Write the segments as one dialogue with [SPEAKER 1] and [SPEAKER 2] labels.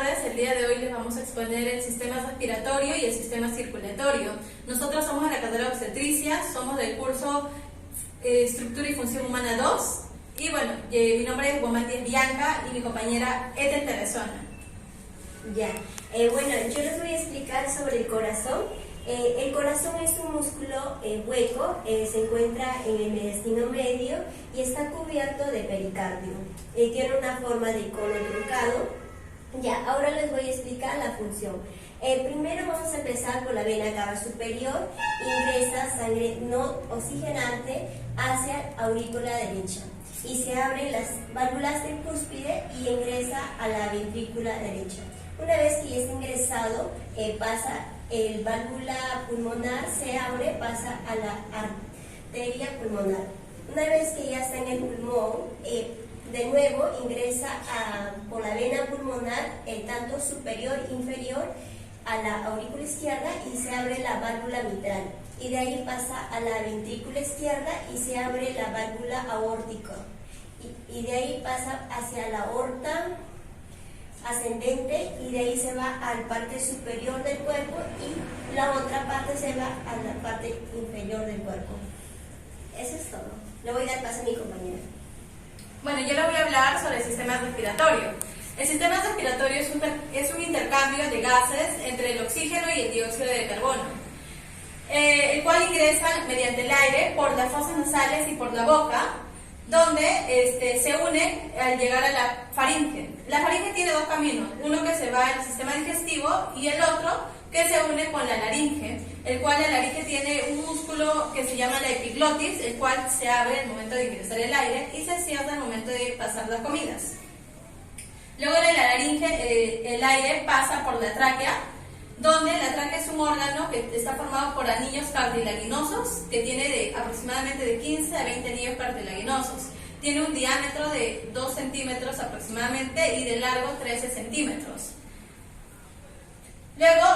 [SPEAKER 1] tardes. El día de hoy les vamos a exponer el sistema respiratorio y el sistema circulatorio. Nosotros somos de la carrera de obstetricia, somos del curso Estructura y Función Humana 2. Y bueno, mi nombre es Guamán Díaz Bianca y mi compañera Ethel Terresona.
[SPEAKER 2] Ya, bueno, yo les voy a explicar sobre el corazón. El corazón es un músculo hueco, se encuentra en el mediastino medio y está cubierto de pericardio. Tiene una forma de cono truncado. Ya, ahora les voy a explicar la función. Primero vamos a empezar por la vena cava superior. Ingresa sangre no oxigenante hacia la aurícula derecha y se abren las válvulas del cúspide y ingresa a la ventrícula derecha. Una vez que ya está ingresado, pasa el válvula pulmonar, se abre, pasa a la arteria pulmonar. Una vez que ya está en el pulmón, de nuevo ingresa por la vena pulmonar, tanto superior e inferior, a la aurícula izquierda y se abre la válvula mitral. Y de ahí pasa a la ventrícula izquierda y se abre la válvula aórtica. Y de ahí pasa hacia la aorta ascendente y de ahí se va a la parte superior del cuerpo y la otra parte se va a la parte inferior del cuerpo. Eso es todo. Le voy a dar paso a mi compañera.
[SPEAKER 1] Bueno, yo les voy a hablar sobre el sistema respiratorio. El sistema respiratorio es un intercambio de gases entre el oxígeno y el dióxido de carbono, el cual ingresa mediante el aire por las fosas nasales y por la boca, donde se une al llegar a la faringe. La faringe tiene dos caminos, uno que se va al sistema digestivo y el otro que se une con la laringe, el cual la laringe tiene un músculo que se llama la epiglotis, el cual se abre al momento de ingresar el aire y se cierra al momento de pasar las comidas. Luego de la laringe, el aire pasa por la tráquea, donde la tráquea es un órgano que está formado por anillos cartilaginosos, que tiene aproximadamente de 15 a 20 anillos cartilaginosos. Tiene un diámetro de 2 centímetros aproximadamente y de largo 13 centímetros. Luego,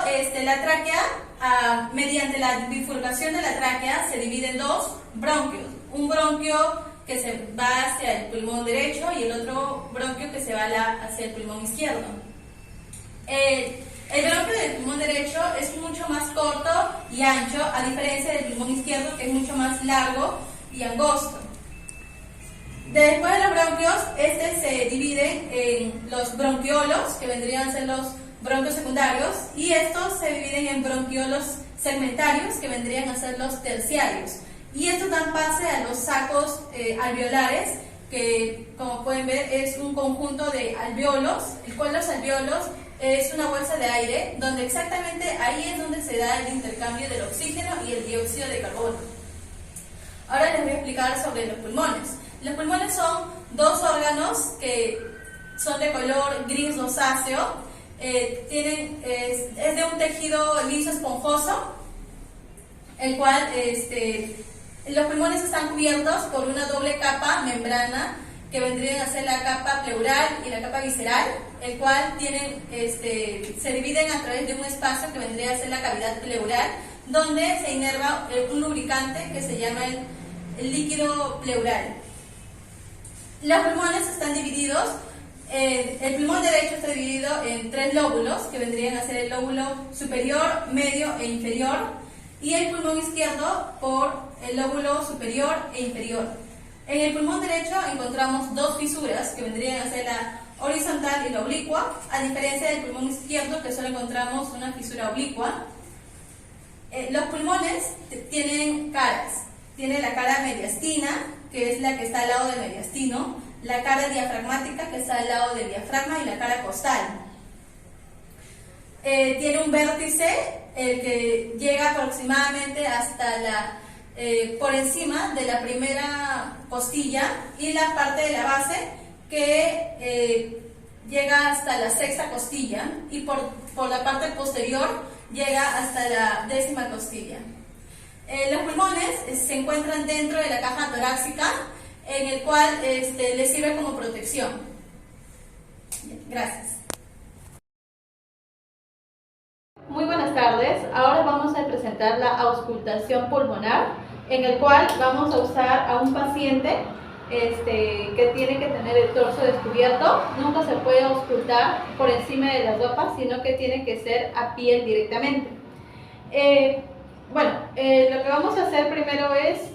[SPEAKER 1] la tráquea, mediante la bifurcación de la tráquea, se divide en dos bronquios. Un bronquio que se va hacia el pulmón derecho y el otro bronquio que se va hacia el pulmón izquierdo. El bronquio del pulmón derecho es mucho más corto y ancho, a diferencia del pulmón izquierdo, que es mucho más largo y angosto. Después de los bronquios, se dividen en los bronquiolos, que vendrían a ser los bronquios secundarios, y estos se dividen en bronquiolos segmentarios, que vendrían a ser los terciarios. Y estos dan pase a los sacos alveolares, que como pueden ver es un conjunto de alveolos, el cual los alveolos es una bolsa de aire, donde exactamente ahí es donde se da el intercambio del oxígeno y el dióxido de carbono. Ahora les voy a explicar sobre los pulmones. Los pulmones son dos órganos que son de color gris rosáceo, es de un tejido liso esponjoso, el cual los pulmones están cubiertos por una doble capa membrana que vendrían a ser la capa pleural y la capa visceral, el cual se dividen a través de un espacio que vendría a ser la cavidad pleural, donde se inerva un lubricante que se llama el líquido pleural. Los pulmones están divididos, el pulmón derecho está dividido en tres lóbulos, que vendrían a ser el lóbulo superior, medio e inferior, y el pulmón izquierdo por el lóbulo superior e inferior. En el pulmón derecho encontramos dos fisuras, que vendrían a ser la horizontal y la oblicua, a diferencia del pulmón izquierdo, que solo encontramos una fisura oblicua. Los pulmones tienen caras. Tiene la cara mediastina, que es la que está al lado del mediastino, la cara diafragmática, que está al lado del diafragma, y la cara costal. Tiene un vértice, el que llega aproximadamente hasta por encima de la primera costilla, y la parte de la base que llega hasta la sexta costilla, y por la parte posterior llega hasta la 10ª costilla. Los pulmones se encuentran dentro de la caja torácica, en el cual les sirve como protección. Bien, gracias. Muy buenas tardes. Ahora vamos a presentar la auscultación pulmonar, en el cual vamos a usar a un paciente que tiene que tener el torso descubierto. Nunca se puede auscultar por encima de la ropa, sino que tiene que ser a piel directamente. Lo que vamos a hacer primero es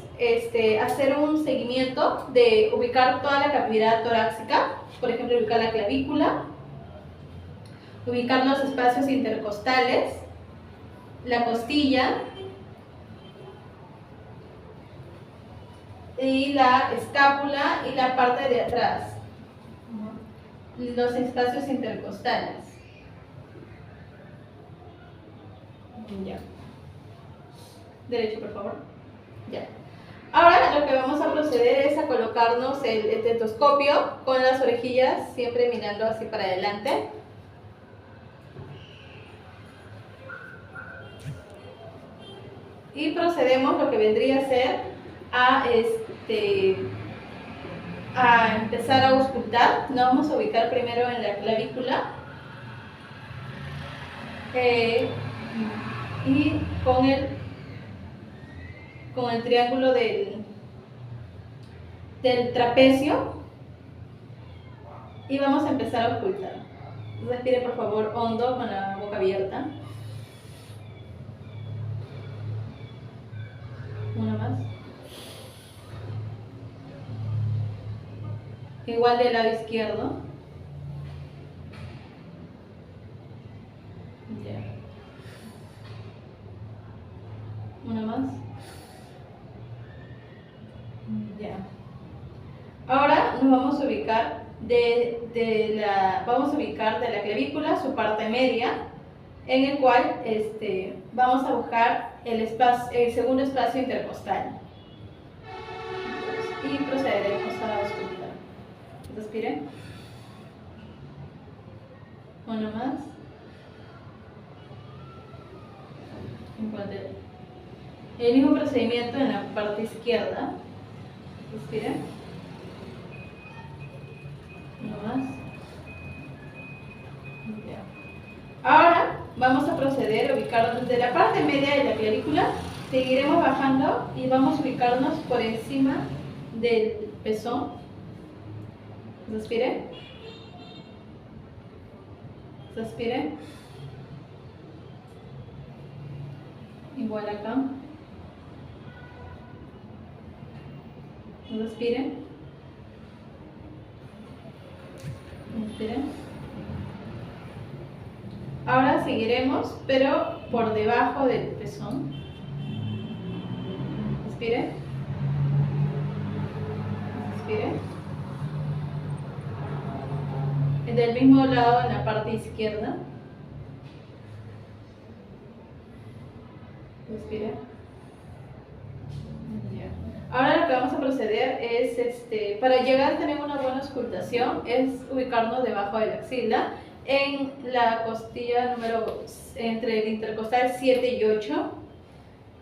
[SPEAKER 1] hacer un seguimiento de ubicar toda la cavidad torácica, por ejemplo, ubicar la clavícula, ubicar los espacios intercostales, la costilla y la escápula y la parte de atrás, los espacios intercostales. Ya. Derecho, por favor. Ya. Ahora lo que vamos a proceder es a colocarnos el estetoscopio con las orejillas siempre mirando así para adelante. Y procedemos lo que vendría a ser a empezar a auscultar. Nos vamos a ubicar primero en la clavícula y con el triángulo del trapecio, y vamos a empezar a auscultar. Respire por favor hondo con la boca abierta. Una más. Igual del lado izquierdo. Ya. Una más. Ya. Ahora nos vamos a ubicar de la clavícula su parte media, en el cual vamos a buscar el segundo espacio intercostal. Y procederemos a auscultar. Respire. Una más. El mismo procedimiento en la parte izquierda. Respire. Una más. Ya. Ahora vamos a proceder a ubicarnos desde la parte media de la clavícula. Seguiremos bajando y vamos a ubicarnos por encima del pezón. Respire. Respire. Igual acá. Respire. Respire. Ahora seguiremos, pero por debajo del pezón. Respire. Respire. Del mismo lado en la parte izquierda. Respire. Ya. Ahora lo que vamos a proceder es, para llegar a tener una buena auscultación, es ubicarnos debajo de la axila, en la costilla entre el intercostal 7 y 8.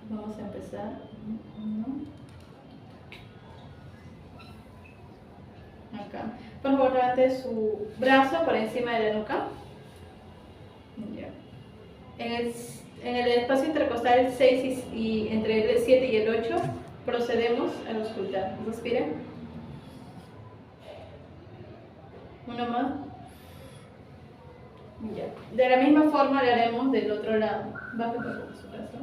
[SPEAKER 1] Vamos a empezar. Acá. Por favor, levante su brazo por encima de la nuca. Ya. En el espacio intercostal 6 y entre el 7 y el 8 procedemos a auscultar. Respire. Uno más. Ya. De la misma forma le haremos del otro lado. Baje por favor su brazo.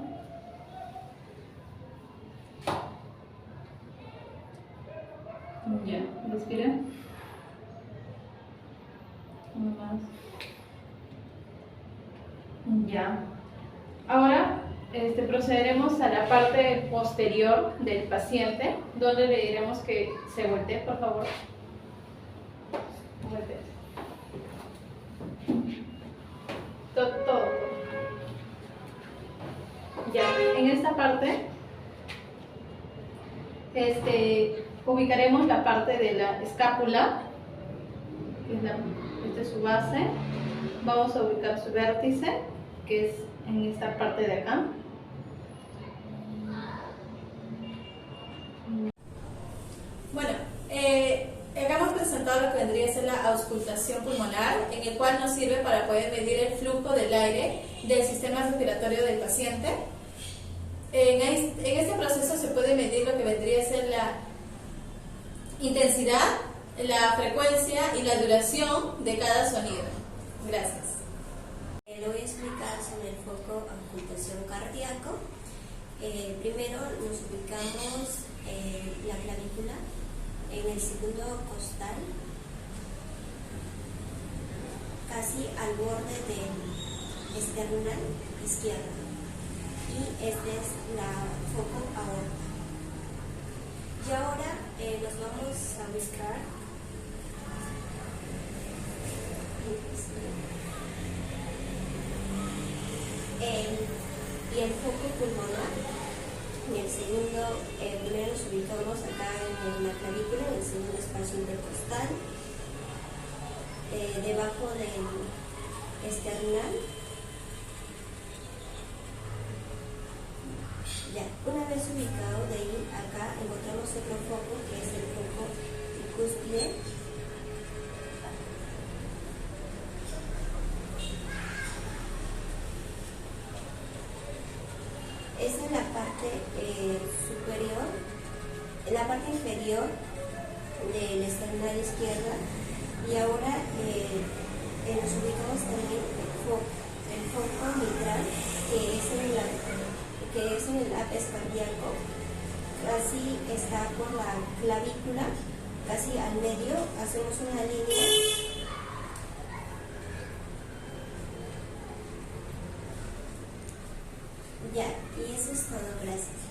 [SPEAKER 1] Ya. Respire. Uno más. Ya. Ahora procederemos a la parte posterior del paciente, donde le diremos que se voltee, por favor. Voltee. Todo. Ya, en esta parte ubicaremos la parte de la escápula, que es esta es su base. Vamos a ubicar su vértice, que es en esta parte de acá.
[SPEAKER 3] Bueno, hemos presentado lo que vendría a ser la auscultación pulmonar, en el cual nos sirve para poder medir el flujo del aire del sistema respiratorio del paciente. En este proceso se puede medir lo que vendría a ser intensidad, la frecuencia y la duración de cada sonido. Gracias.
[SPEAKER 2] Le voy a explicar sobre el foco ocultación cardíaco. Primero nos ubicamos la clavícula en el segundo costal, casi al borde del esternal izquierdo, y este es la foco aorta. Y ahora nos vamos a ubicar y el foco pulmonar. En el segundo, primero nos ubicamos acá en la clavícula, en el segundo espacio intercostal, debajo del esternal. Ya, una vez ubicado, de ahí acá encontramos otro foco que es el foco tricúspide. Es en la parte superior, en la parte inferior del esternal izquierda, y ahora nos ubicamos también el foco mitral, que es en el apes cardíaco, casi está por la clavícula, casi al medio, hacemos una línea. Ya, y eso es todo, gracias.